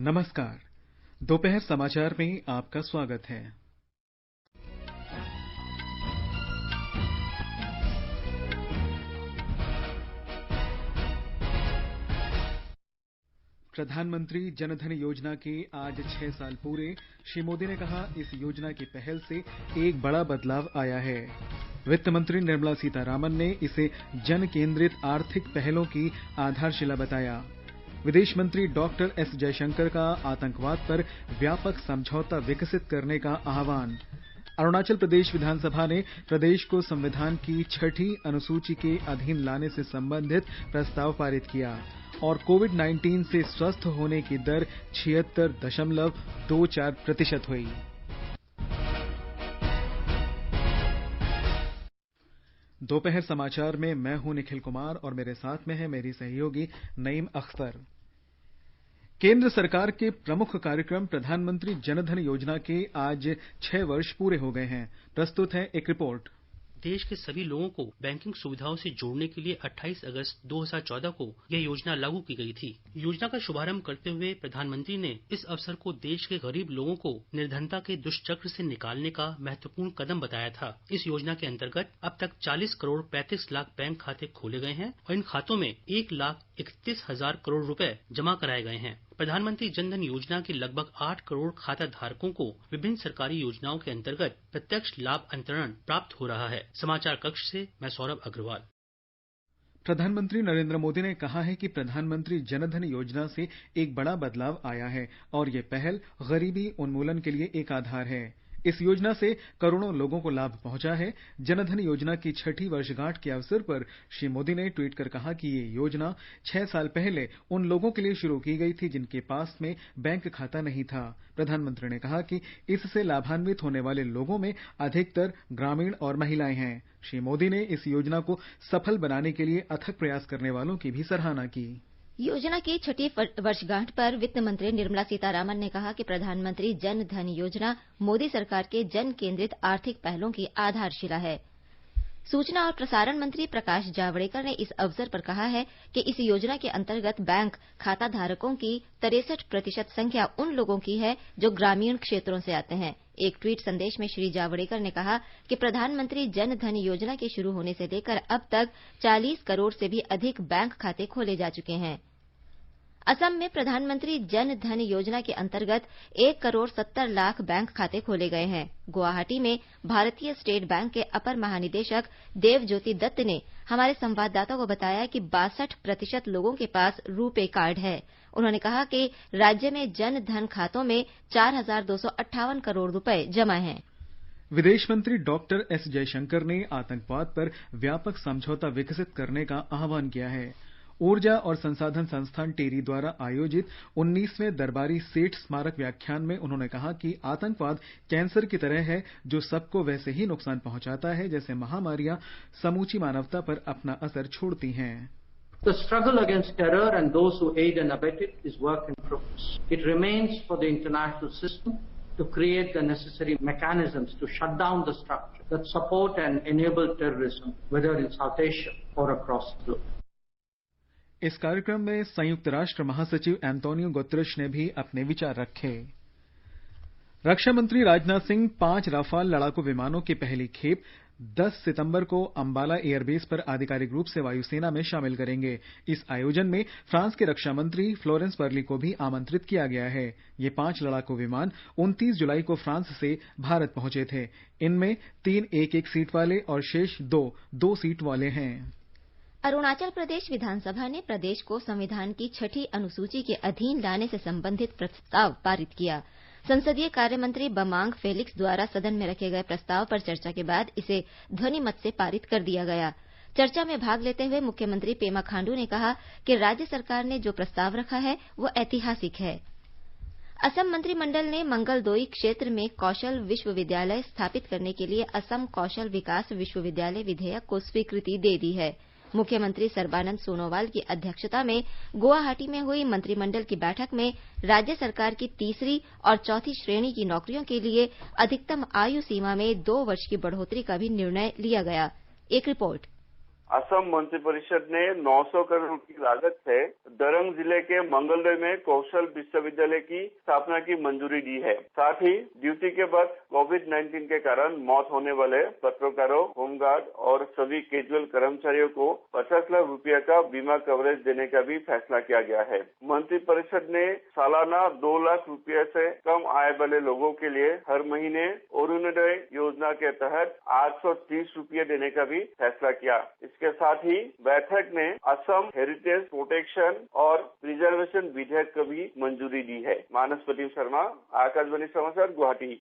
नमस्कार। दोपहर समाचार में आपका स्वागत है। प्रधानमंत्री जनधन योजना के आज 6 साल पूरे। श्री मोदी ने कहा, इस योजना की पहल से एक बड़ा बदलाव आया है। वित्त मंत्री निर्मला सीतारामन ने इसे जन केंद्रित आर्थिक पहलों की आधारशिला बताया। विदेश मंत्री डॉक्टर एस जयशंकर का आतंकवाद पर व्यापक समझौता विकसित करने का आह्वान। अरुणाचल प्रदेश विधानसभा ने प्रदेश को संविधान की 6ठी अनुसूची के अधीन लाने से संबंधित प्रस्ताव पारित किया और कोविड-19 से स्वस्थ होने की दर 76.24% हुई। दोपहर समाचार में मैं हूं निखिल कुमार और मेरे साथ में है मेरी सहयोगी नईम अख्तर। केंद्र सरकार के प्रमुख कार्यक्रम प्रधानमंत्री जनधन योजना के आज 6 वर्ष पूरे हो गए हैं। प्रस्तुत है एक रिपोर्ट। देश के सभी लोगों को बैंकिंग सुविधाओं से जोड़ने के लिए 28 अगस्त 2014 को यह योजना लागू की गई थी। योजना का शुभारंभ करते हुए प्रधानमंत्री ने इस अवसर को देश के गरीब लोगों को निर्धनता के दुष्चक्र से निकालने का महत्वपूर्ण कदम बताया था। इस योजना के अंतर्गत अब तक 40 करोड़ 35 लाख बैंक खाते खोले गए हैं और इन खातों में 1,31,000 करोड़ रुपए जमा कराए गए हैं। प्रधानमंत्री जनधन योजना के लगभग 8 करोड़ खाता धारकों को विभिन्न सरकारी योजनाओं के अंतर्गत प्रत्यक्ष लाभ अंतरण प्राप्त हो रहा है। समाचार कक्ष से मैं सौरभ अग्रवाल। प्रधानमंत्री नरेंद्र मोदी ने कहा है कि प्रधानमंत्री जनधन योजना से एक बड़ा बदलाव आया है और ये पहल गरीबी उन्मूलन के लिए एक आधार है। इस योजना से करोड़ों लोगों को लाभ पहुंचा है। जनधन योजना की 6ठी वर्षगांठ के अवसर पर श्री मोदी ने ट्वीट कर कहा कि ये योजना 6 साल पहले उन लोगों के लिए शुरू की गई थी जिनके पास में बैंक खाता नहीं था। प्रधानमंत्री ने कहा कि इससे लाभान्वित होने वाले लोगों में अधिकतर ग्रामीण और महिलाएं हैं। श्री मोदी ने इस योजना को सफल बनाने के लिए अथक प्रयास करने वालों की भी सराहना की। योजना की 6ठी वर्षगांठ पर वित्त मंत्री निर्मला सीतारामन ने कहा कि प्रधानमंत्री जन धन योजना मोदी सरकार के जन केंद्रित आर्थिक पहलों की आधारशिला है। सूचना और प्रसारण मंत्री प्रकाश जावड़ेकर ने इस अवसर पर कहा है कि इस योजना के अंतर्गत बैंक खाता धारकों की 63% संख्या उन लोगों की है जो ग्रामीण क्षेत्रों से आते हैं। एक ट्वीट संदेश में श्री जावड़ेकर ने कहा कि प्रधानमंत्री जन धन योजना के शुरू होने से लेकर अब तक 40 करोड़ से भी अधिक बैंक खाते खोले जा चुके हैं। असम में प्रधानमंत्री जन धन योजना के अंतर्गत 1 करोड़ 70 लाख बैंक खाते खोले गए हैं। गुवाहाटी में भारतीय स्टेट बैंक के अपर महानिदेशक देवज्योति दत्त ने हमारे संवाददाता को बताया कि 62% लोगों के पास रुपे कार्ड है। उन्होंने कहा कि राज्य में जन धन खातों में 4,258 करोड़ रुपए जमा हैं। विदेश मंत्री डॉक्टर एस जयशंकर ने आतंकवाद पर व्यापक समझौता विकसित करने का आह्वान किया है। ऊर्जा और संसाधन संस्थान टेरी द्वारा आयोजित 19वें दरबारी सेठ स्मारक व्याख्यान में उन्होंने कहा कि आतंकवाद कैंसर की तरह है जो सबको वैसे ही नुकसान पहुंचाता है जैसे महामारियां समूची मानवता पर अपना असर छोड़ती हैं। The struggle against terror and those who aid and abet it is work in progress. It remains for the international system to create the necessary mechanisms to shut down the structure that support and enable terrorism, whether in South Asia or across the globe. इस कार्यक्रम में संयुक्त राष्ट्र महासचिव Antonio Guterres ने भी अपने विचार रखे। रक्षा मंत्री राजनाथ सिंह 5 राफाल लड़ाकू विमानों की पहली खेप 10 सितंबर को अंबाला एयरबेस पर आधिकारिक रूप से वायुसेना में शामिल करेंगे। इस आयोजन में फ्रांस के रक्षा मंत्री फ्लोरेंस पर्ली को भी आमंत्रित किया गया है। ये 5 लड़ाकू विमान 29 जुलाई को फ्रांस से भारत पहुंचे थे। इनमें 3 एक-एक सीट वाले और शेष 2 सीट वाले हैं। अरुणाचल प्रदेश विधानसभा ने प्रदेश को संविधान की 6ठी अनुसूची के अधीन लाने से संबंधित प्रस्ताव पारित किया। संसदीय कार्य मंत्री बमांग फेलिक्स द्वारा सदन में रखे गए प्रस्ताव पर चर्चा के बाद इसे ध्वनि मत से पारित कर दिया गया। चर्चा में भाग लेते हुए मुख्यमंत्री पेमा खांडू ने कहा कि राज्य सरकार ने जो प्रस्ताव रखा है वो ऐतिहासिक है। असम मंत्रिमंडल ने मंगलदोई क्षेत्र में कौशल विश्वविद्यालय स्थापित करने के लिए असम कौशल विकास विश्वविद्यालय विधेयक को स्वीकृति दे दी है। मुख्यमंत्री सर्बानंद सोनोवाल की अध्यक्षता में गुवाहाटी में हुई मंत्रिमंडल की बैठक में राज्य सरकार की तीसरी और चौथी श्रेणी की नौकरियों के लिए अधिकतम आयु सीमा में 2 वर्ष की बढ़ोतरी का भी निर्णय लिया गया। एक रिपोर्ट। असम मंत्रिपरिषद ने 900 करोड़ की लागत से दरंग जिले के मंगलदोई में कौशल विश्वविद्यालय की स्थापना की मंजूरी दी है। साथ ही ड्यूटी के बाद कोविड-19 के कारण मौत होने वाले पत्रकारों, होमगार्ड और सभी कैजुअल कर्मचारियों को 50 लाख रुपए का बीमा कवरेज देने का भी फैसला किया गया है। मंत्रिपरिषद ने सालाना 2 लाख रुपए से कम आय वाले लोगों के लिए हर महीने अरुणोदय योजना के तहत 830 रुपए देने का भी फैसला किया। इसके साथ ही बैठक ने असम हेरिटेज प्रोटेक्शन और प्रिजर्वेशन विधेयक को भी मंजूरी दी है। मानस प्रदीप शर्मा, आकाशवाणी समाचार, गुवाहाटी।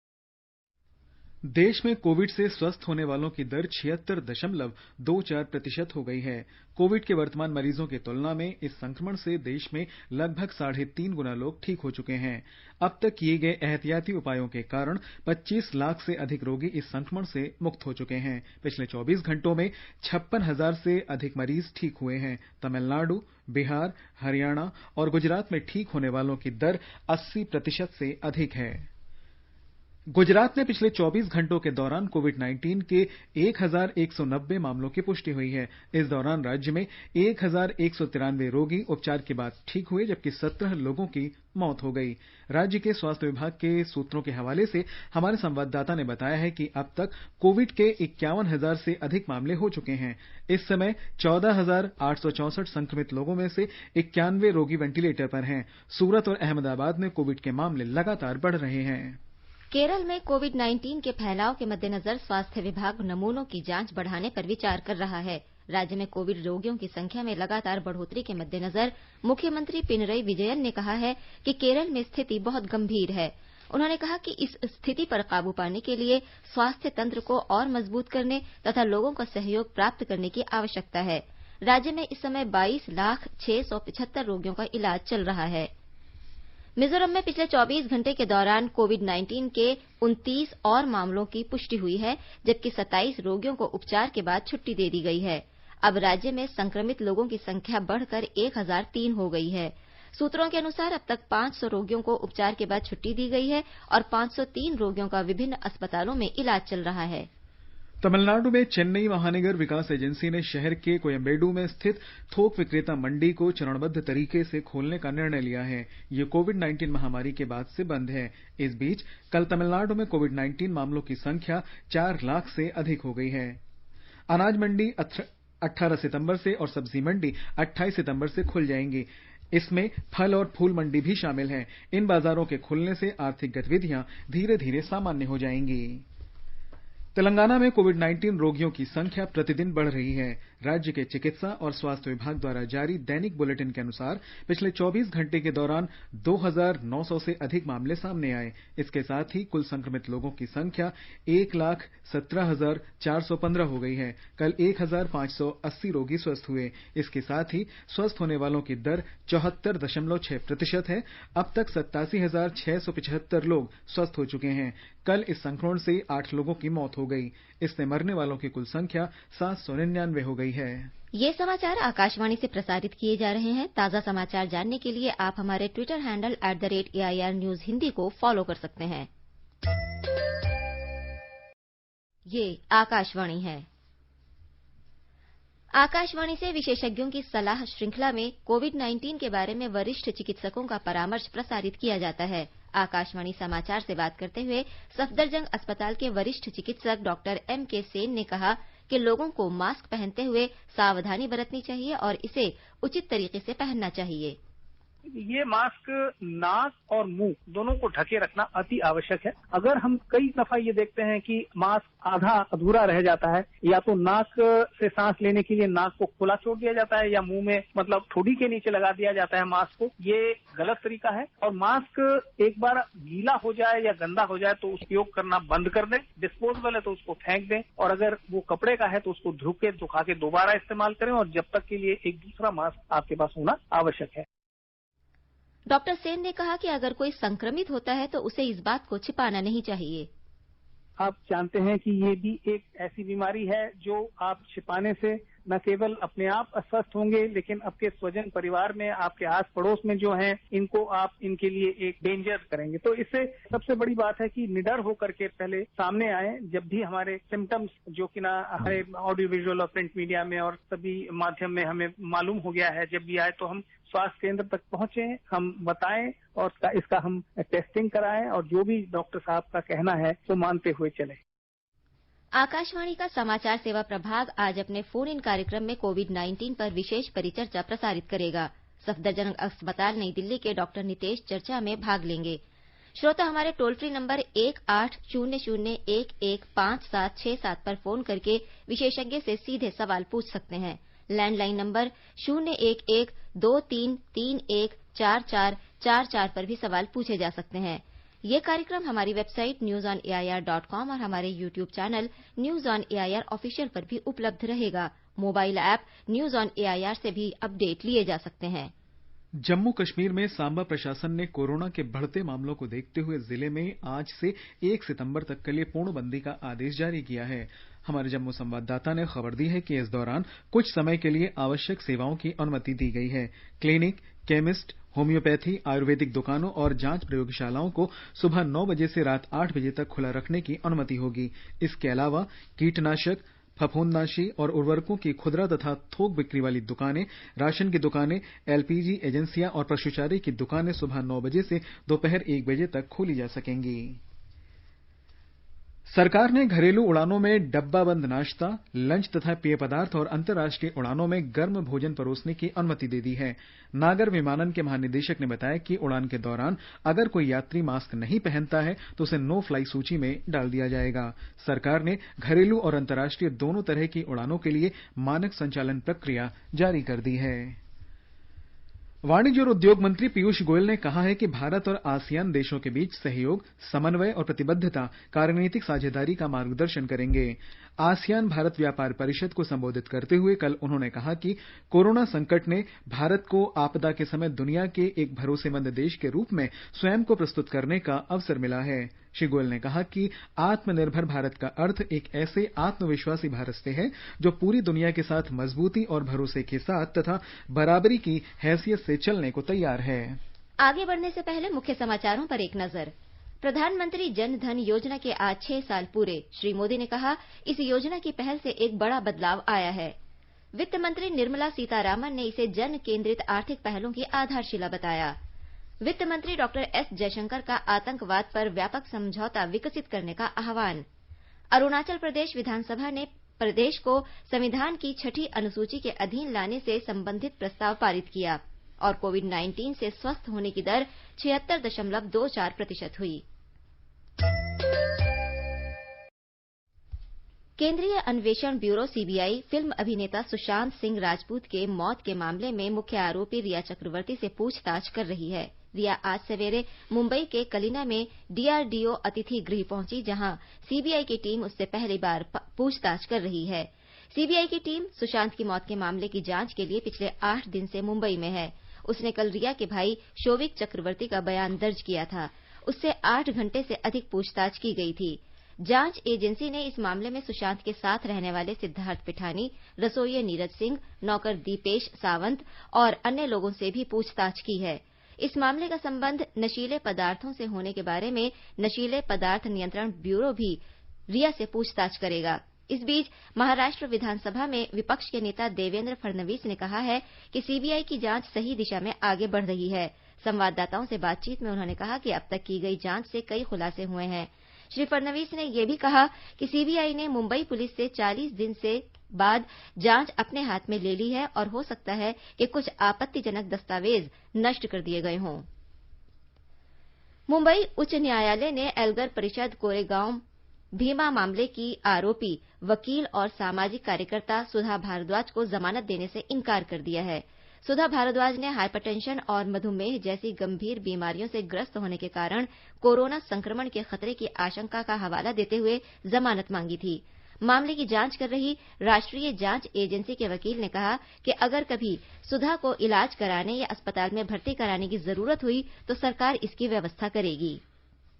देश में कोविड से स्वस्थ होने वालों की दर 76.24% हो गई है। कोविड के वर्तमान मरीजों की तुलना में इस संक्रमण से देश में लगभग 3.5 गुना लोग ठीक हो चुके हैं। अब तक किए गए एहतियाती उपायों के कारण 25 लाख से अधिक रोगी इस संक्रमण से मुक्त हो चुके हैं। पिछले 24 घंटों में 56,000 से अधिक मरीज ठीक हुए हैं। तमिलनाडु, बिहार, हरियाणा और गुजरात में ठीक होने वालों की दर 80% से अधिक है। गुजरात में पिछले 24 घंटों के दौरान कोविड-19 के 1,190 मामलों की पुष्टि हुई है। इस दौरान राज्य में 1,193 रोगी उपचार के बाद ठीक हुए, जबकि 17 लोगों की मौत हो गई। राज्य के स्वास्थ्य विभाग के सूत्रों के हवाले से हमारे संवाददाता ने बताया है कि अब तक कोविड के 51,000 से अधिक मामले हो चुके हैं। इस समय 14,864 संक्रमित लोगों में से 91 रोगी वेंटिलेटर पर हैं। सूरत और अहमदाबाद में कोविड के मामले लगातार बढ़ रहे हैं। केरल में कोविड-19 के फैलाव के मद्देनजर स्वास्थ्य विभाग नमूनों की जांच बढ़ाने पर विचार कर रहा है। राज्य में कोविड रोगियों की संख्या में लगातार बढ़ोतरी के मद्देनजर मुख्यमंत्री पिनरई विजयन ने कहा है कि केरल में स्थिति बहुत गंभीर है। उन्होंने कहा कि इस स्थिति पर काबू पाने के लिए स्वास्थ्य तंत्र को और मजबूत करने तथा लोगों का सहयोग प्राप्त करने की आवश्यकता है। राज्य में इस समय 22,675 रोगियों का इलाज चल रहा है। मिजोरम में पिछले 24 घंटे के दौरान कोविड-19 के 29 और मामलों की पुष्टि हुई है, जबकि 27 रोगियों को उपचार के बाद छुट्टी दे दी गई है। अब राज्य में संक्रमित लोगों की संख्या बढ़कर 1,003 हो गई है। सूत्रों के अनुसार अब तक 500 रोगियों को उपचार के बाद छुट्टी दी गई है और 503 रोगियों का विभिन्न अस्पतालों में इलाज चल रहा है। तमिलनाडु में चेन्नई महानगर विकास एजेंसी ने शहर के कोयम्बेडु में स्थित थोक विक्रेता मंडी को चरणबद्ध तरीके से खोलने का निर्णय लिया है। ये कोविड-19 महामारी के बाद से बंद है। इस बीच कल तमिलनाडु में कोविड-19 मामलों की संख्या 4 लाख से अधिक हो गई है। अनाज मंडी 18 सितंबर से और सब्जी मंडी 28 सितंबर से खुल जाएंगी। इसमें फल और फूल मंडी भी शामिल है। इन बाजारों के खुलने से आर्थिक गतिविधियां धीरे धीरे सामान्य हो जाएंगी। तेलंगाना में कोविड-19 रोगियों की संख्या प्रतिदिन बढ़ रही है। राज्य के चिकित्सा और स्वास्थ्य विभाग द्वारा जारी दैनिक बुलेटिन के अनुसार पिछले 24 घंटे के दौरान 2,900 से अधिक मामले सामने आए। इसके साथ ही कुल संक्रमित लोगों की संख्या 1,17,415 हो गई है। कल 1,580 रोगी स्वस्थ हुए। इसके साथ ही स्वस्थ होने वालों की दर 74.6% है। अब तक 87,675 लोग स्वस्थ हो चुके हैं। कल इस संक्रमण से 8 लोगों की मौत हो गई। इससे मरने वालों की कुल संख्या 799 हो गई है। ये समाचार आकाशवाणी से प्रसारित किए जा रहे हैं। ताज़ा समाचार जानने के लिए आप हमारे Twitter handle @AIR News Hindi को फॉलो कर सकते हैं। ये आकाशवाणी है। आकाशवाणी से विशेषज्ञों की सलाह श्रृंखला में कोविड-19 के बारे में वरिष्ठ चिकित्सकों का परामर्श प्रसारित किया जाता है। आकाशवाणी समाचार से बात करते हुए सफदरजंग अस्पताल के वरिष्ठ चिकित्सक डॉक्टर M.K. सेन ने कहा कि लोगों को मास्क पहनते हुए सावधानी बरतनी चाहिए और इसे उचित तरीके से पहनना चाहिए। ये मास्क नाक और मुंह दोनों को ढके रखना अति आवश्यक है। अगर हम कई दफा ये देखते हैं कि मास्क आधा अधूरा रह जाता है, या तो नाक से सांस लेने के लिए नाक को खुला छोड़ दिया जाता है या मुंह में मतलब ठोड़ी के नीचे लगा दिया जाता है मास्क को, ये गलत तरीका है। और मास्क एक बार गीला हो जाए या गंदा हो जाए तो उपयोग करना बंद कर दें। डिस्पोजेबल है तो उसको फेंक दें, और अगर वो कपड़े का है तो उसको धो के सुखा के दोबारा इस्तेमाल करें, और जब तक के लिए एक दूसरा मास्क आपके पास होना आवश्यक है। डॉक्टर सेन ने कहा कि अगर कोई संक्रमित होता है तो उसे इस बात को छिपाना नहीं चाहिए। आप जानते हैं कि ये भी एक ऐसी बीमारी है जो आप छिपाने से न केवल अपने आप अस्वस्थ होंगे, लेकिन आपके स्वजन परिवार में, आपके आस पड़ोस में जो हैं, इनको आप इनके लिए एक डेंजर करेंगे। तो इससे सबसे बड़ी बात है कि निडर होकर के पहले सामने आए। जब भी हमारे सिम्टम्स जो कि ना हमारे ऑडियो विजुअल और प्रिंट मीडिया में और सभी माध्यम में हमें मालूम हो गया है, जब भी आए तो हम स्वास्थ्य केंद्र तक पहुंचे, हम बताएं और इसका हम टेस्टिंग कराएं और जो भी डॉक्टर साहब का कहना है वो मानते हुए चले। आकाशवाणी का समाचार सेवा प्रभाग आज अपने फोन इन कार्यक्रम में कोविड-19 पर विशेष परिचर्चा प्रसारित करेगा। सफदरजंग अस्पताल नई दिल्ली के डॉक्टर नितेश चर्चा में भाग लेंगे। श्रोता हमारे टोल फ्री नंबर 1800115767 पर फोन करके विशेषज्ञ से सीधे सवाल पूछ सकते हैं। लैंडलाइन नंबर 01123314444 पर भी सवाल पूछे जा सकते हैं। ये कार्यक्रम हमारी वेबसाइट newsonair.com और हमारे YouTube channel news on AIR official पर भी उपलब्ध रहेगा। Mobile app news on AIR से भी अपडेट लिए जा सकते हैं। जम्मू कश्मीर में सांबा प्रशासन ने कोरोना के बढ़ते मामलों को देखते हुए जिले में आज से 1 सितंबर तक के लिए पूर्णबंदी का आदेश जारी किया है। हमारे जम्मू संवाददाता ने खबर दी है कि इस दौरान कुछ समय के लिए आवश्यक सेवाओं की अनुमति दी गई है। क्लिनिक, केमिस्ट, होम्योपैथी, आयुर्वेदिक दुकानों और जांच प्रयोगशालाओं को सुबह 9 बजे से रात 8 बजे तक खुला रखने की अनुमति होगी। इसके अलावा कीटनाशक, फफूंदनाशी और उर्वरकों की खुदरा तथा थोक बिक्री वाली दुकानें, राशन की दुकानें, एलपीजी एजेंसियां और पशुचारे की दुकानें सुबह 9 बजे से दोपहर 1 बजे तक खोली जा सकेंगी। सरकार ने घरेलू उड़ानों में डब्बाबंद नाश्ता, लंच तथा पेय पदार्थ और अंतर्राष्ट्रीय उड़ानों में गर्म भोजन परोसने की अनुमति दे दी है। नागर विमानन के महानिदेशक ने बताया कि उड़ान के दौरान अगर कोई यात्री मास्क नहीं पहनता है तो उसे नो फ्लाई सूची में डाल दिया जाएगा। सरकार ने घरेलू और अंतर्राष्ट्रीय दोनों तरह की उड़ानों के लिए मानक संचालन प्रक्रिया जारी कर दी है। वाणिज्य और उद्योग मंत्री पीयूष गोयल ने कहा है कि भारत और आसियान देशों के बीच सहयोग, समन्वय और प्रतिबद्धता कार्यनीतिक साझेदारी का मार्गदर्शन करेंगे। आसियान भारत व्यापार परिषद को संबोधित करते हुए कल उन्होंने कहा कि कोरोना संकट ने भारत को आपदा के समय दुनिया के एक भरोसेमंद देश के रूप में स्वयं को प्रस्तुत करने का अवसर मिला है। श्री गोयल ने कहा कि आत्मनिर्भर भारत का अर्थ एक ऐसे आत्मविश्वासी भारत से है जो पूरी दुनिया के साथ मजबूती और भरोसे के साथ तथा बराबरी की हैसियत से चलने को तैयार है। आगे बढ़ने से पहले मुख्य समाचारों पर एक नजर। प्रधानमंत्री जन धन योजना के आज 6 साल पूरे। श्री मोदी ने कहा, इस योजना की पहल से एक बड़ा बदलाव आया है। वित्त मंत्री निर्मला सीतारामन ने इसे जन केंद्रित आर्थिक पहलों की आधारशिला बताया। वित्त मंत्री डॉक्टर एस जयशंकर का आतंकवाद पर व्यापक समझौता विकसित करने का आह्वान। अरुणाचल प्रदेश विधानसभा ने प्रदेश को संविधान की 6ठी अनुसूची के अधीन लाने से संबंधित प्रस्ताव पारित किया और कोविड-19 से स्वस्थ होने की दर 76.24% हुई। केंद्रीय अन्वेषण ब्यूरो सीबीआई फिल्म अभिनेता सुशांत सिंह राजपूत के मौत के मामले में मुख्य आरोपी रिया चक्रवर्ती से पूछताछ कर रही है। रिया आज सवेरे मुंबई के कलिना में डीआरडीओ अतिथि गृह पहुंची, जहां सीबीआई की टीम उससे पहली बार पूछताछ कर रही है। सीबीआई की टीम सुशांत की मौत के मामले की जांच के लिए पिछले 8 दिन से मुंबई में है। उसने कल रिया के भाई शोविक चक्रवर्ती का बयान दर्ज किया था। उससे 8 घंटे से अधिक पूछताछ की गई थी। जांच एजेंसी ने इस मामले में सुशांत के साथ रहने वाले सिद्धार्थ पिठानी, रसोइये नीरज सिंह, नौकर दीपेश सावंत और अन्य लोगों से भी पूछताछ की है। इस मामले का संबंध नशीले पदार्थों से होने के बारे में नशीले पदार्थ नियंत्रण ब्यूरो भी रिया से पूछताछ करेगा। इस बीच महाराष्ट्र विधानसभा में विपक्ष के नेता देवेंद्र फडणवीस ने कहा है कि सीबीआई की जांच सही दिशा में आगे बढ़ रही है। संवाददाताओं से बातचीत में उन्होंने कहा कि अब तक की गई जांच से कई खुलासे हुए हैं। श्री फडणवीस ने यह भी कहा कि सीबीआई ने मुंबई पुलिस से 40 दिन से बाद जांच अपने हाथ में ले ली है और हो सकता है कि कुछ आपत्तिजनक दस्तावेज नष्ट कर दिए गए हों। मुंबई उच्च न्यायालय ने एल्गर परिषद कोरेगांव भीमा मामले की आरोपी वकील और सामाजिक कार्यकर्ता सुधा भारद्वाज को जमानत देने से इनकार कर दिया है। सुधा भारद्वाज ने हाइपरटेंशन और मधुमेह जैसी गंभीर बीमारियों से ग्रस्त होने के कारण कोरोना संक्रमण के खतरे की आशंका का हवाला देते हुए जमानत मांगी थी। मामले की जांच कर रही राष्ट्रीय जांच एजेंसी के वकील ने कहा कि अगर कभी सुधा को इलाज कराने या अस्पताल में भर्ती कराने की जरूरत हुई तो सरकार इसकी व्यवस्था करेगी।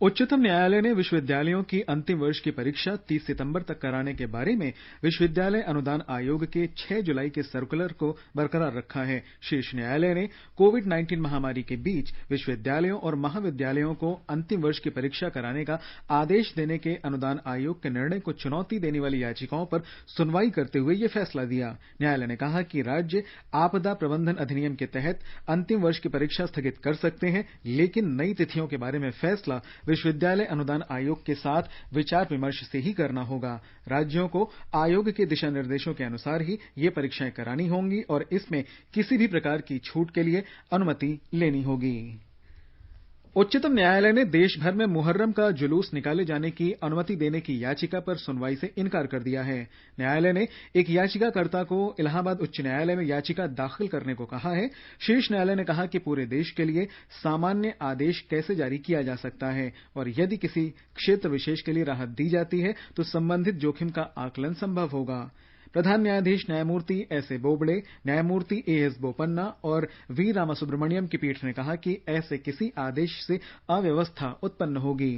उच्चतम न्यायालय ने विश्वविद्यालयों की अंतिम वर्ष की परीक्षा 30 सितंबर तक कराने के बारे में विश्वविद्यालय अनुदान आयोग के 6 जुलाई के सर्कुलर को बरकरार रखा है। शीर्ष न्यायालय ने कोविड-19 महामारी के बीच विश्वविद्यालयों और महाविद्यालयों को अंतिम वर्ष की परीक्षा कराने का आदेश देने के अनुदान आयोग के निर्णय को चुनौती देने वाली याचिकाओं पर सुनवाई करते हुए यह फैसला दिया। न्यायालय ने कहा कि राज्य आपदा प्रबंधन अधिनियम के तहत अंतिम वर्ष की परीक्षा स्थगित कर सकते हैं, लेकिन नई तिथियों के बारे में फैसला विश्वविद्यालय अनुदान आयोग के साथ विचार विमर्श से ही करना होगा। राज्यों को आयोग के दिशा निर्देशों के अनुसार ही ये परीक्षाएं करानी होंगी और इसमें किसी भी प्रकार की छूट के लिए अनुमति लेनी होगी। उच्चतम न्यायालय ने देश भर में मुहर्रम का जुलूस निकाले जाने की अनुमति देने की याचिका पर सुनवाई से इनकार कर दिया है। न्यायालय ने एक याचिकाकर्ता को इलाहाबाद उच्च न्यायालय में याचिका दाखिल करने को कहा है। शीर्ष न्यायालय ने कहा कि पूरे देश के लिए सामान्य आदेश कैसे जारी किया जा सकता है और यदि किसी क्षेत्र विशेष के लिए राहत दी जाती है तो संबंधित जोखिम का आकलन संभव होगा। प्रधान न्यायाधीश न्यायमूर्ति एस ए बोबड़े, न्यायमूर्ति एएस बोपन्ना और वी रामासुब्रमण्यम की पीठ ने कहा कि ऐसे किसी आदेश से अव्यवस्था उत्पन्न होगी।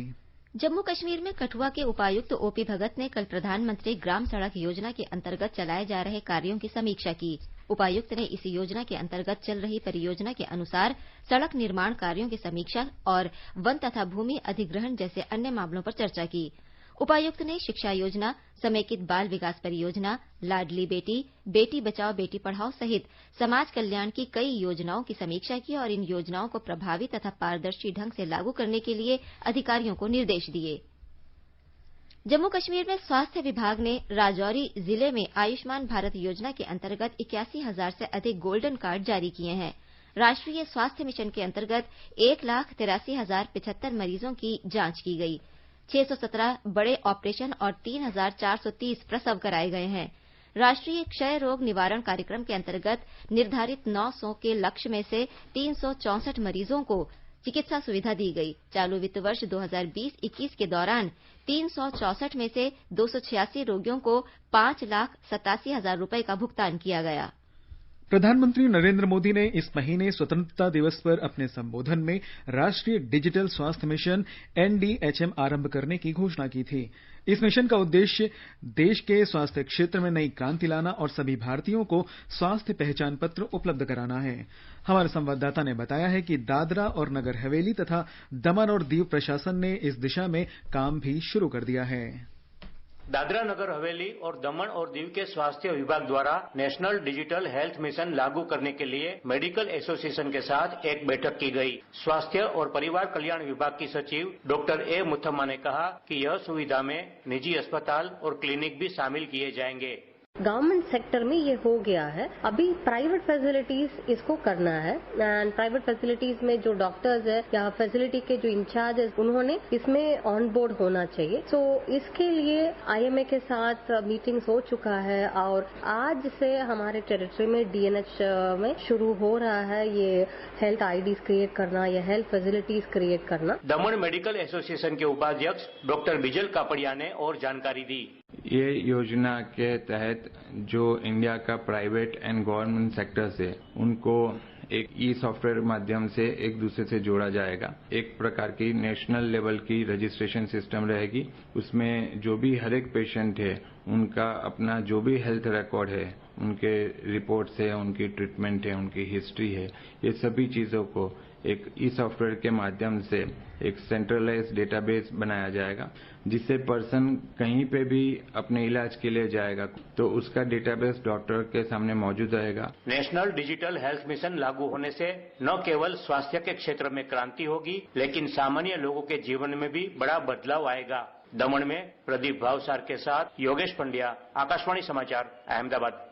जम्मू कश्मीर में कठुआ के उपायुक्त ओपी भगत ने कल प्रधानमंत्री ग्राम सड़क योजना के अंतर्गत चलाए जा रहे कार्यों की समीक्षा की। उपायुक्त ने इस योजना के अंतर्गत चल रही परियोजना के अनुसार सड़क निर्माण कार्यों की समीक्षा और वन तथा भूमि अधिग्रहण जैसे अन्य मामलों पर चर्चा की। उपायुक्त ने शिक्षा योजना, समेकित बाल विकास परियोजना, लाडली बेटी, बेटी बचाओ बेटी पढ़ाओ सहित समाज कल्याण की कई योजनाओं की समीक्षा की और इन योजनाओं को प्रभावी तथा पारदर्शी ढंग से लागू करने के लिए अधिकारियों को निर्देश दिए। जम्मू कश्मीर में स्वास्थ्य विभाग ने राजौरी जिले में आयुष्मान भारत योजना के अंतर्गत 81,000 से अधिक गोल्डन कार्ड जारी किए हैं। राष्ट्रीय स्वास्थ्य मिशन के अंतर्गत 1,83,075 मरीजों की जांच की गई। 617 बड़े ऑपरेशन और 3,430 प्रसव कराए गए हैं। राष्ट्रीय क्षय रोग निवारण कार्यक्रम के अंतर्गत निर्धारित 900 के लक्ष्य में से 364 मरीजों को चिकित्सा सुविधा दी गई। चालू वित्त वर्ष 2020-21 के दौरान 364 में से 286 रोगियों को 5,87,000 रुपए का भुगतान किया गया। प्रधानमंत्री नरेंद्र मोदी ने इस महीने स्वतंत्रता दिवस पर अपने संबोधन में राष्ट्रीय डिजिटल स्वास्थ्य मिशन NDHM आरंभ करने की घोषणा की थी। इस मिशन का उद्देश्य देश के स्वास्थ्य क्षेत्र में नई क्रांति लाना और सभी भारतीयों को स्वास्थ्य पहचान पत्र उपलब्ध कराना है। हमारे संवाददाता ने बताया है कि दादरा और नगर हवेली तथा दमन और दीव प्रशासन ने इस दिशा में काम भी शुरू कर दिया है। दादरा नगर हवेली और दमन और दीव के स्वास्थ्य विभाग द्वारा नेशनल डिजिटल हेल्थ मिशन लागू करने के लिए मेडिकल एसोसिएशन के साथ एक बैठक की गई। स्वास्थ्य और परिवार कल्याण विभाग की सचिव डॉक्टर ए मुथम्मा ने कहा कि यह सुविधा में निजी अस्पताल और क्लिनिक भी शामिल किए जाएंगे। गवर्नमेंट सेक्टर में ये हो गया है, अभी प्राइवेट फैसिलिटीज इसको करना है एंड प्राइवेट फैसिलिटीज में जो डॉक्टर्स है या फैसिलिटी के जो इंचार्ज है उन्होंने इसमें ऑन बोर्ड होना चाहिए। तो इसके लिए IMA के साथ मीटिंग्स हो चुका है और आज से हमारे टेरिटरी में DNH में शुरू हो रहा है ये हेल्थ IDs क्रिएट करना या हेल्थ फैसिलिटीज क्रिएट करना। दमन मेडिकल एसोसिएशन के उपाध्यक्ष डॉक्टर बिजल कापड़िया ने और जानकारी दी। ये योजना के तहत जो इंडिया का प्राइवेट एंड गवर्नमेंट सेक्टर से उनको एक सॉफ्टवेयर माध्यम से एक दूसरे से जोड़ा जाएगा। एक प्रकार की नेशनल लेवल की रजिस्ट्रेशन सिस्टम रहेगी। उसमें जो भी हर एक पेशेंट है उनका अपना जो भी हेल्थ रिकॉर्ड है, उनके रिपोर्ट्स है, उनकी ट्रीटमेंट है, उनकी हिस्ट्री है, ये सभी चीजों को एक सॉफ्टवेयर के माध्यम से एक सेंट्रलाइज्ड डेटाबेस बनाया जाएगा, जिससे पर्सन कहीं पे भी अपने इलाज के लिए जाएगा तो उसका डेटाबेस डॉक्टर के सामने मौजूद रहेगा। नेशनल डिजिटल हेल्थ मिशन लागू होने से न केवल स्वास्थ्य के क्षेत्र में क्रांति होगी, लेकिन सामान्य लोगों के जीवन में भी बड़ा बदलाव आएगा। दमन में प्रदीप भावसार के साथ योगेश पंड्या, आकाशवाणी समाचार, अहमदाबाद।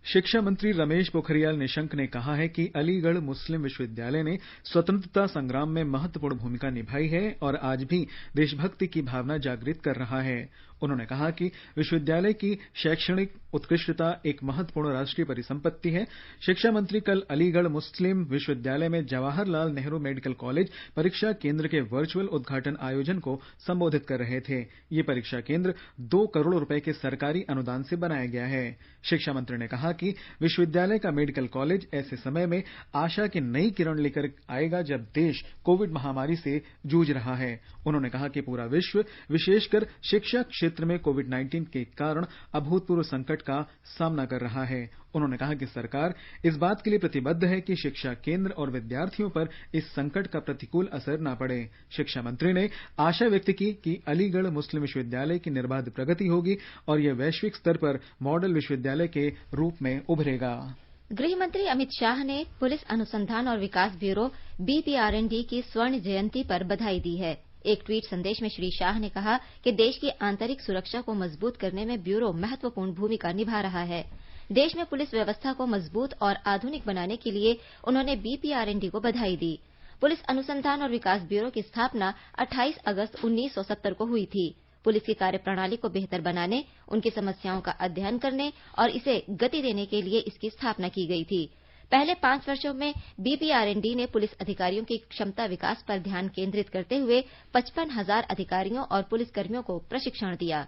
शिक्षा मंत्री रमेश पोखरियाल निशंक ने कहा है कि अलीगढ़ मुस्लिम विश्वविद्यालय ने स्वतंत्रता संग्राम में महत्वपूर्ण भूमिका निभाई है और आज भी देशभक्ति की भावना जागृत कर रहा है। उन्होंने कहा कि विश्वविद्यालय की शैक्षणिक उत्कृष्टता एक महत्वपूर्ण राष्ट्रीय परिसंपत्ति है। शिक्षा मंत्री कल अलीगढ़ मुस्लिम विश्वविद्यालय में जवाहरलाल नेहरू मेडिकल कॉलेज परीक्षा केंद्र के वर्चुअल उद्घाटन आयोजन को संबोधित कर रहे थे। ये परीक्षा केंद्र 2 करोड़ रुपए के सरकारी अनुदान से बनाया गया है। शिक्षा मंत्री ने कहा कि विश्वविद्यालय का मेडिकल कॉलेज ऐसे समय में आशा की नई किरण लेकर आएगा जब देश कोविड महामारी से जूझ रहा है। उन्होंने कहा कि पूरा विश्व विशेषकर शिक्षा क्षेत्र में कोविड-19 के कारण अभूतपूर्व संकट का सामना कर रहा है। उन्होंने कहा कि सरकार इस बात के लिए प्रतिबद्ध है कि शिक्षा केंद्र और विद्यार्थियों पर इस संकट का प्रतिकूल असर न पड़े। शिक्षा मंत्री ने आशा व्यक्त की कि अलीगढ़ मुस्लिम विश्वविद्यालय की निर्बाध प्रगति होगी और यह वैश्विक स्तर पर मॉडल विश्वविद्यालय के रूप में उभरेगा। गृह मंत्री अमित शाह ने पुलिस अनुसंधान और विकास ब्यूरो BPRND की स्वर्ण जयंती पर बधाई दी है। एक ट्वीट संदेश में श्री शाह ने कहा कि देश की आंतरिक सुरक्षा को मजबूत करने में ब्यूरो महत्वपूर्ण भूमिका निभा रहा है। देश में पुलिस व्यवस्था को मजबूत और आधुनिक बनाने के लिए उन्होंने BPRND को बधाई दी। पुलिस अनुसंधान और विकास ब्यूरो की स्थापना 28 अगस्त 1970 को हुई थी। पुलिस की कार्यप्रणाली को बेहतर बनाने, उनकी समस्याओं का अध्ययन करने और इसे गति देने के लिए इसकी स्थापना की गई थी। पहले 5 वर्षों में BPRND ने पुलिस अधिकारियों की क्षमता विकास पर ध्यान केंद्रित करते हुए 55,000 अधिकारियों और पुलिसकर्मियों को प्रशिक्षण दिया।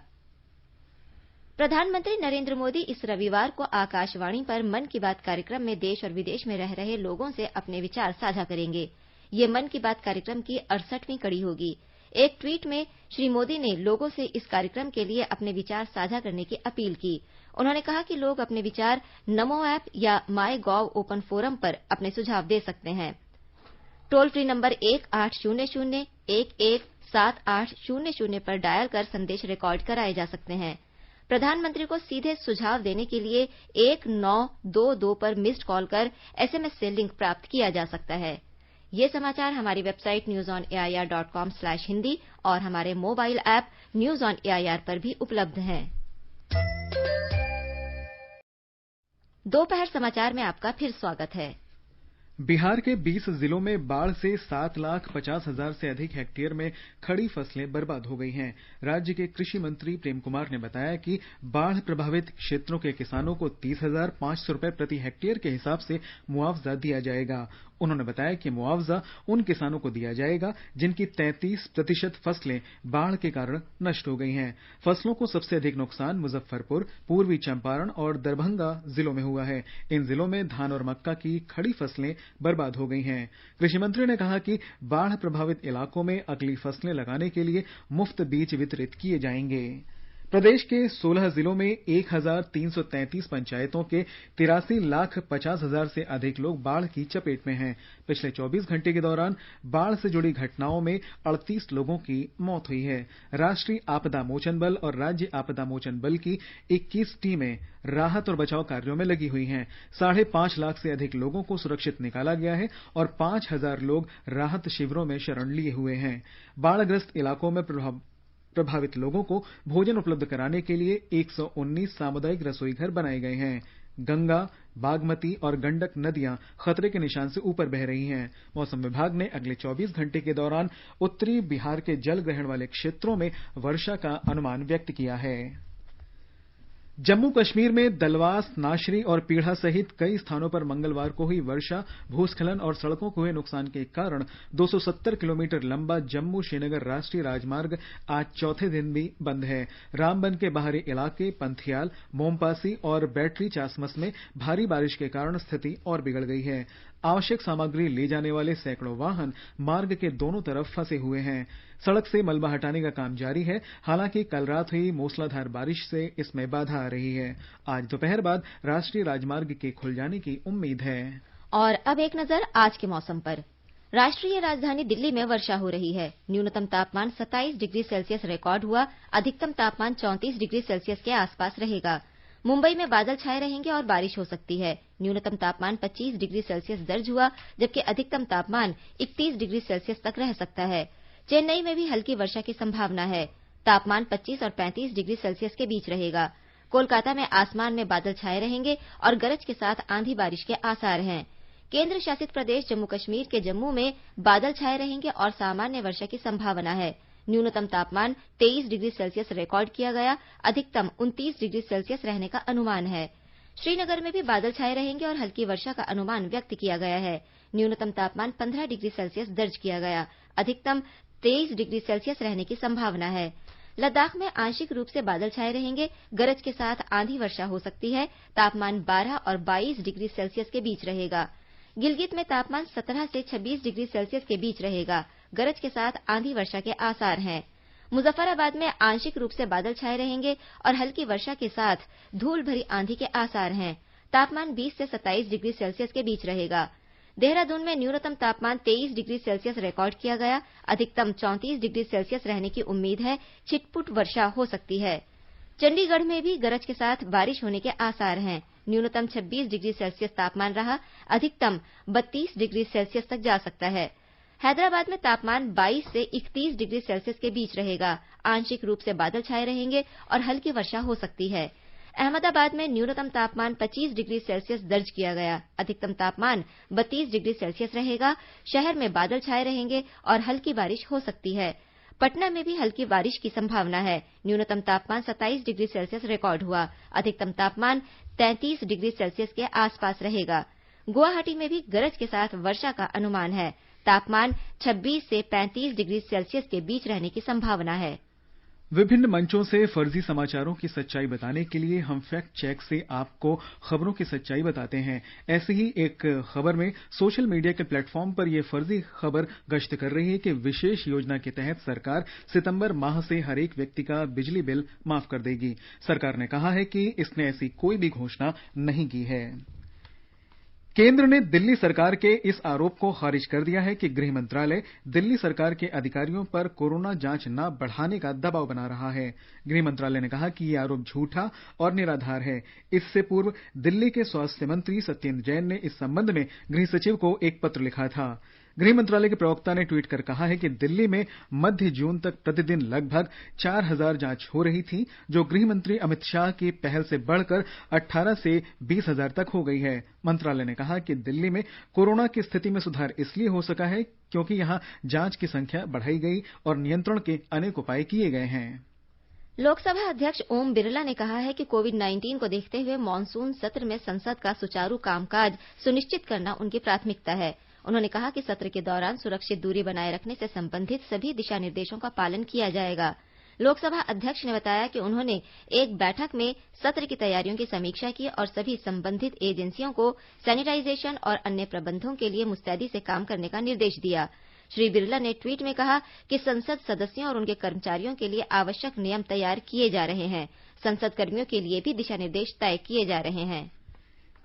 प्रधानमंत्री नरेंद्र मोदी इस रविवार को आकाशवाणी पर मन की बात कार्यक्रम में देश और विदेश में रह रहे लोगों से अपने विचार साझा करेंगे। ये मन की बात कार्यक्रम की 68वीं कड़ी होगी। एक ट्वीट में श्री मोदी ने लोगों से इस कार्यक्रम के लिए अपने विचार साझा करने की अपील की। उन्होंने कहा कि लोग अपने विचार नमो ऐप या माईगॉव ओपन फोरम पर अपने सुझाव दे सकते हैं। टोल फ्री नंबर 1800-117800 पर डायल कर संदेश रिकॉर्ड कराए जा सकते हैं। प्रधानमंत्री को सीधे सुझाव देने के लिए 1922 पर मिस्ड कॉल कर SMS से लिंक प्राप्त किया जा सकता है। ये समाचार हमारी वेबसाइट newsonair.com/hindi और हमारे mobile app news on AIR पर भी उपलब्ध हैं। दोपहर समाचार में आपका फिर स्वागत है। बिहार के 20 जिलों में बाढ़ से 7,50,000 से अधिक हेक्टेयर में खड़ी फसलें बर्बाद हो गई हैं। राज्य के कृषि मंत्री प्रेम कुमार ने बताया कि बाढ़ प्रभावित क्षेत्रों के किसानों को 30,500 रुपए प्रति हेक्टेयर के हिसाब से मुआवजा दिया जाएगा। उन्होंने बताया कि मुआवजा उन किसानों को दिया जाएगा जिनकी 33% फसलें बाढ़ के कारण नष्ट हो गई हैं। फसलों को सबसे अधिक नुकसान मुजफ्फरपुर, पूर्वी चंपारण और दरभंगा जिलों में हुआ है। इन जिलों में धान और मक्का की खड़ी फसलें बर्बाद हो गई हैं। कृषि मंत्री ने कहा कि बाढ़ प्रभावित इलाकों में अगली फसलें लगाने के लिए मुफ्त बीज वितरित किए जाएंगे। प्रदेश के 16 जिलों में 1,333 पंचायतों के 83,50,000 से अधिक लोग बाढ़ की चपेट में हैं। पिछले 24 घंटे के दौरान बाढ़ से जुड़ी घटनाओं में 38 लोगों की मौत हुई है। राष्ट्रीय आपदा मोचन बल और राज्य आपदा मोचन बल की 21 टीमें राहत और बचाव कार्यों में लगी हुई हैं। 5.5 लाख से अधिक लोगों को सुरक्षित निकाला गया है और 5,000 लोग राहत शिविरों में शरण लिए हुए हैं। बाढ़ग्रस्त इलाकों में प्रभावित लोगों को भोजन उपलब्ध कराने के लिए 119 सामुदायिक रसोई घर बनाए गए हैं। गंगा, बागमती और गंडक नदियां खतरे के निशान से ऊपर बह रही हैं। मौसम विभाग ने अगले 24 घंटे के दौरान उत्तरी बिहार के जल ग्रहण वाले क्षेत्रों में वर्षा का अनुमान व्यक्त किया है। जम्मू कश्मीर में दलवास, नाशरी और पीढ़ा सहित कई स्थानों पर मंगलवार को हुई वर्षा, भूस्खलन और सड़कों को हुए नुकसान के कारण 270 किलोमीटर लंबा जम्मू श्रीनगर राष्ट्रीय राजमार्ग आज चौथे दिन भी बंद है। रामबन के बाहरी इलाके पंथियाल, मोमपासी और बैटरी चासमस में भारी बारिश के कारण स्थिति और बिगड़ गई है। आवश्यक सामग्री ले जाने वाले सैकड़ों वाहन मार्ग के दोनों तरफ फंसे हुए हैं। सड़क से मलबा हटाने का काम जारी है। हालांकि कल रात हुई मूसलाधार बारिश से इसमें बाधा आ रही है। आज दोपहर बाद राष्ट्रीय राजमार्ग के खुल जाने की उम्मीद है। और अब एक नजर आज के मौसम पर। राष्ट्रीय राजधानी दिल्ली में वर्षा हो रही है। न्यूनतम तापमान 27 डिग्री सेल्सियस रिकॉर्ड हुआ। अधिकतम तापमान 34 डिग्री सेल्सियस के आसपास रहेगा। मुंबई में बादल छाए रहेंगे और बारिश हो सकती है। न्यूनतम तापमान 25 डिग्री सेल्सियस दर्ज हुआ, जबकि अधिकतम तापमान 31 डिग्री सेल्सियस तक रह सकता है। चेन्नई में भी हल्की वर्षा की संभावना है। तापमान 25 और 35 डिग्री सेल्सियस के बीच रहेगा। कोलकाता में आसमान में बादल छाए रहेंगे और गरज के साथ आंधी बारिश के आसार हैं। केंद्र शासित प्रदेश जम्मू कश्मीर के जम्मू में बादल छाए रहेंगे और सामान्य वर्षा की संभावना है। न्यूनतम तापमान 23 डिग्री सेल्सियस रिकॉर्ड किया गया। अधिकतम 29 डिग्री सेल्सियस रहने का अनुमान है। श्रीनगर में भी बादल छाए रहेंगे और हल्की वर्षा का अनुमान व्यक्त किया गया है। न्यूनतम तापमान 15 डिग्री सेल्सियस दर्ज किया गया। अधिकतम 23 डिग्री सेल्सियस रहने की संभावना है। लद्दाख में आंशिक रूप से बादल छाए रहेंगे। गरज के साथ आंधी वर्षा हो सकती है। तापमान 12 और 22 डिग्री सेल्सियस के बीच रहेगा। गिलगित में तापमान 17 से 26 डिग्री सेल्सियस के बीच रहेगा। गरज के साथ आंधी वर्षा के आसार हैं। मुजफ्फराबाद में आंशिक रूप से बादल छाए रहेंगे और हल्की वर्षा के साथ धूल भरी आंधी के आसार हैं। तापमान 20 से 27 डिग्री सेल्सियस के बीच रहेगा। देहरादून में न्यूनतम तापमान 23 डिग्री सेल्सियस रिकॉर्ड किया गया। अधिकतम 34 डिग्री सेल्सियस रहने की उम्मीद है। छिटपुट वर्षा हो सकती है। चंडीगढ़ में भी गरज के साथ बारिश होने के आसार हैं। न्यूनतम 26 डिग्री सेल्सियस तापमान रहा। अधिकतम 32 डिग्री सेल्सियस तक जा सकता है। हैदराबाद में तापमान 22 से 31 डिग्री सेल्सियस के बीच रहेगा। आंशिक रूप से बादल छाए रहेंगे और हल्की वर्षा हो सकती है। अहमदाबाद में न्यूनतम तापमान 25 डिग्री सेल्सियस दर्ज किया गया। अधिकतम तापमान 32 डिग्री सेल्सियस रहेगा। शहर में बादल छाए रहेंगे और हल्की बारिश हो सकती है। पटना में भी हल्की बारिश की संभावना है। न्यूनतम तापमान 27 डिग्री सेल्सियस रिकॉर्ड हुआ। अधिकतम तापमान 33 डिग्री सेल्सियस के आसपास रहेगा। गुवाहाटी में भी गरज के साथ वर्षा का अनुमान है। तापमान 26 से 35 डिग्री सेल्सियस के बीच रहने की संभावना है। विभिन्न मंचों से फर्जी समाचारों की सच्चाई बताने के लिए हम फैक्ट चेक से आपको खबरों की सच्चाई बताते हैं। ऐसे ही एक खबर में सोशल मीडिया के प्लेटफॉर्म पर यह फर्जी खबर गश्त कर रही है कि विशेष योजना के तहत सरकार सितंबर माह से हर एक व्यक्ति का बिजली बिल माफ कर देगी। सरकार ने कहा है कि इसने ऐसी कोई भी घोषणा नहीं की है। केंद्र ने दिल्ली सरकार के इस आरोप को खारिज कर दिया है कि गृह मंत्रालय दिल्ली सरकार के अधिकारियों पर कोरोना जांच न बढ़ाने का दबाव बना रहा है। गृह मंत्रालय ने कहा कि यह आरोप झूठा और निराधार है। इससे पूर्व दिल्ली के स्वास्थ्य मंत्री सत्येंद्र जैन ने इस संबंध में गृह सचिव को एक पत्र लिखा था। गृह मंत्रालय के प्रवक्ता ने ट्वीट कर कहा है कि दिल्ली में मध्य जून तक प्रतिदिन लगभग 4000 जांच हो रही थी, जो गृह मंत्री अमित शाह की पहल से बढ़कर 18 से 20,000 तक हो गई है। मंत्रालय ने कहा कि दिल्ली में कोरोना की स्थिति में सुधार इसलिए हो सका है क्योंकि यहां जांच की संख्या बढ़ाई गई और नियंत्रण के अनेक उपाय किए गए हैं। लोकसभा अध्यक्ष ओम बिरला ने कहा है कि कोविड-19 को देखते हुए मानसून सत्र में संसद का सुचारू कामकाज सुनिश्चित करना उनकी प्राथमिकता है। उन्होंने कहा कि सत्र के दौरान सुरक्षित दूरी बनाए रखने से संबंधित सभी दिशा निर्देशों का पालन किया जाएगा। लोकसभा अध्यक्ष ने बताया कि उन्होंने एक बैठक में सत्र की तैयारियों की समीक्षा की और सभी संबंधित एजेंसियों को सैनिटाइजेशन और अन्य प्रबंधों के लिए मुस्तैदी से काम करने का निर्देश दिया। श्री बिरला ने ट्वीट में कहा कि संसद सदस्यों और उनके कर्मचारियों के लिए आवश्यक नियम तैयार किए जा रहे हैं। संसद कर्मियों के लिए भी दिशा निर्देश तय किए जा रहे हैं।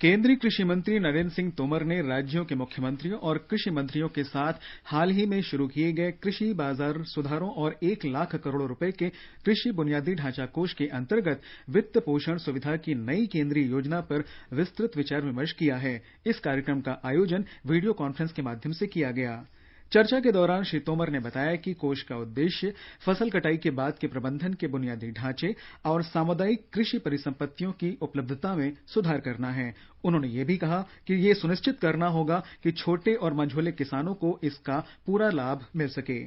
केंद्रीय कृषि मंत्री नरेंद्र सिंह तोमर ने राज्यों के मुख्यमंत्रियों और कृषि मंत्रियों के साथ हाल ही में शुरू किए गए कृषि बाजार सुधारों और 1 लाख करोड़ रुपए के कृषि बुनियादी ढांचा कोष के अंतर्गत वित्त पोषण सुविधा की नई केंद्रीय योजना पर विस्तृत विचार विमर्श किया है। इस कार्यक्रम का आयोजन वीडियो कॉन्फ्रेंस के माध्यम से किया गया। चर्चा के दौरान श्री तोमर ने बताया कि कोष का उद्देश्य फसल कटाई के बाद के प्रबंधन के बुनियादी ढांचे और सामुदायिक कृषि परिसंपत्तियों की उपलब्धता में सुधार करना है। उन्होंने ये भी कहा कि ये सुनिश्चित करना होगा कि छोटे और मझोले किसानों को इसका पूरा लाभ मिल सके।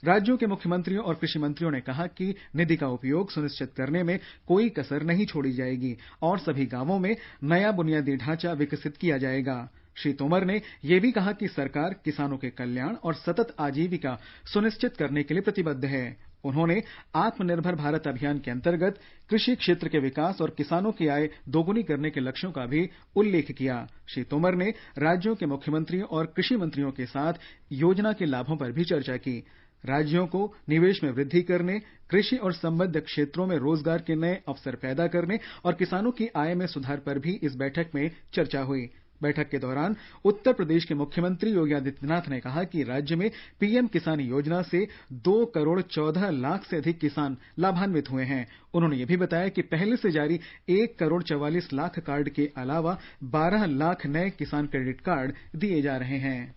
राज्यों के मुख्यमंत्रियों और कृषि मंत्रियों ने कहा कि निधि का उपयोग सुनिश्चित करने में कोई कसर नहीं छोड़ी जाएगी और सभी गांवों में नया बुनियादी ढांचा विकसित किया जाएगा। श्री तोमर ने यह भी कहा कि सरकार किसानों के कल्याण और सतत आजीविका सुनिश्चित करने के लिए प्रतिबद्ध है। उन्होंने आत्मनिर्भर भारत अभियान के अंतर्गत कृषि क्षेत्र के विकास और किसानों की आय दोगुनी करने के लक्ष्यों का भी उल्लेख किया। श्री तोमर ने राज्यों के मुख्यमंत्रियों और कृषि मंत्रियों के साथ योजना के लाभों पर भी चर्चा की। राज्यों को निवेश में वृद्धि करने, कृषि और संबद्ध क्षेत्रों में रोजगार के नए अवसर पैदा करने और किसानों की आय में सुधार पर भी इस बैठक में चर्चा हुई। बैठक के दौरान उत्तर प्रदेश के मुख्यमंत्री योगी आदित्यनाथ ने कहा कि राज्य में पीएम किसान योजना से 2 करोड़ 14 लाख से अधिक किसान लाभान्वित हुए हैं। उन्होंने ये भी बताया कि पहले से जारी 1 करोड़ 44 लाख कार्ड के अलावा 12 लाख नए किसान क्रेडिट कार्ड दिए जा रहे हैं।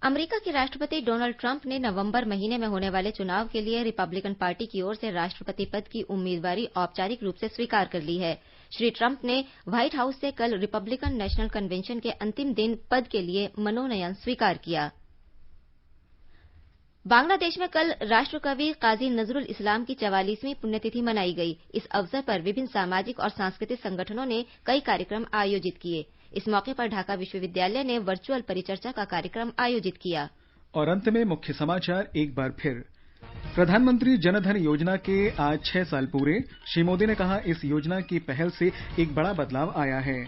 अमेरिका के राष्ट्रपति डोनाल्ड ट्रंप ने नवंबर महीने में होने वाले चुनाव के लिए रिपब्लिकन पार्टी की ओर से राष्ट्रपति पद की उम्मीदवारी औपचारिक रूप से स्वीकार कर ली है। श्री ट्रंप ने व्हाइट हाउस से कल रिपब्लिकन नेशनल कन्वेंशन के अंतिम दिन पद के लिए मनोनयन स्वीकार किया। बांग्लादेश में कल राष्ट्रकवि काजी नजरुल इस्लाम की 44वीं पुण्यतिथि मनाई गई। इस अवसर पर विभिन्न सामाजिक और सांस्कृतिक संगठनों ने कई कार्यक्रम आयोजित किए। इस मौके पर ढाका विश्वविद्यालय ने वर्चुअल परिचर्चा का कार्यक्रम आयोजित किया। और अंत में मुख्य समाचार एक बार फिर। प्रधानमंत्री जनधन योजना के आज 6 साल पूरे। श्री मोदी ने कहा, इस योजना की पहल से एक बड़ा बदलाव आया है।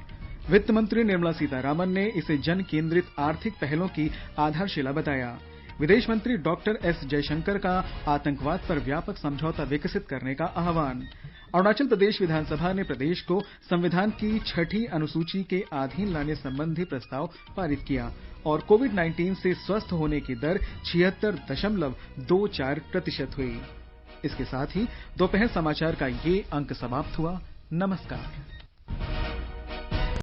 वित्त मंत्री निर्मला सीतारामन ने इसे जन केंद्रित आर्थिक पहलों की आधारशिला बताया। विदेश मंत्री डॉक्टर एस जयशंकर का आतंकवाद पर व्यापक समझौता विकसित करने का आह्वान। अरुणाचल प्रदेश विधानसभा ने प्रदेश को संविधान की 6ठी अनुसूची के अधीन लाने संबंधी प्रस्ताव पारित किया। और कोविड-19 से स्वस्थ होने की दर 76.24% हुई। इसके साथ ही दोपहर समाचार का ये अंक समाप्त हुआ। नमस्कार।